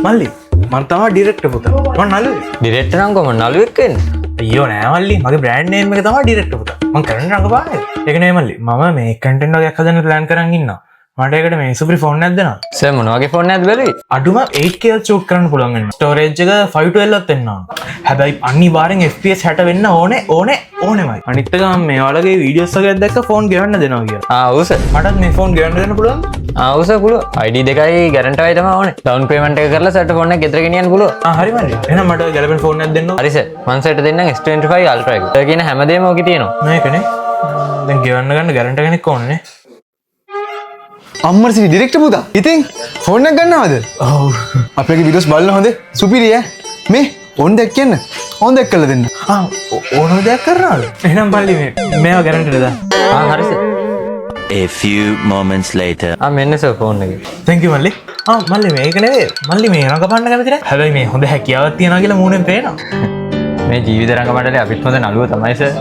මල්ලි මම තමයි ඩිරෙක්ටර් පුතා. මම නළුවේ. ඩිරෙක්ටර් නම් කොහොමද නළුවෙක් වෙන්නේ? අයියෝ නෑ මල්ලි මගේ බ්‍රෑන්ඩ් නේම් එක තමයි ඩිරෙක්ටර් පුතා. මම කරන්නේ රංගපානේ. ඒක නේ මල්ලි. මම මේ කන්ටෙන්ට් වගේක් හදන්න ප්ලෑන් කරන් ඉන්නවා. මට ඒකට මේ සුපිරි ෆෝන් එකක් දෙනවා. සර් මොන වගේ ෆෝන් එකක්ද බැලුවේ? අඩුම 8K ෂූට් කරන්න පුළුවන් වෙනවා. ස්ටෝරේජ් එක 512ක් වෙන්න ඕන. හැබැයි අනිවාර්යෙන් FPS 60 වෙන්න ඕනෙමයි. අනිත් එක මේ වලගේ වීඩියෝස් වගේක් දැක්ක ෆෝන් ගෙවන්න දෙනවා කියලා. ඔව් සර්. මටත් මේ ෆෝන් ගෙවන්න දෙන්න පුළුවන්? ඔව් සර් පුළුවන්. ID දෙකයි ගැරන්ටි තමයි ඕනේ. ඩවුන් පේමන්ට් එක කරලා සර්ට ෆෝන් එක ගෙදර ගෙනියන්න පුළුවන්. හරි මල්ලි. එහෙනම් මට ගැලපෙන ෆෝන් එකක් දෙන්න. හරි සර්. මං සර්ට දෙන්නම් S25 Ultra එක. සර් කියන හැමදේම ඔකේ තියෙනවා. මේකනේ. දැන් ගෙවන්න ගන්න ගැරන්ටි කෙනෙක් ඕනේ. අම්මරසිරි ඩිරෙක්ටර් පුතා. ඉතින් ෆෝන් එකක් ගන්නවද? ඔව්. අපේ වීඩියෝස් බලන හොඳේ. සුපිරි ඈ. මේ ඕන් දෙයක් කියන්න. ඕන් දෙයක් කළා දෙන්න. ඕන දෙයක් කරනවද? එහෙනම් මල්ලි මේවා ගැරන්ටිද දාන්න. හරි sir. A few moments later. මෙන්න සර් ෆෝන් එක. තැන්ක් යු මල්ලි. මල්ලි මේක නෙවෙයි. මල්ලි මේ රඟපන්න කැමති නෑ. හැබැයි මේ හොඳ හැකියාවක් තියනවා කියලා මූණෙන් පේනවා. මේ ජීවිත රංග මඩලේ අපිත් හොඳ නළුව තමයි සර්.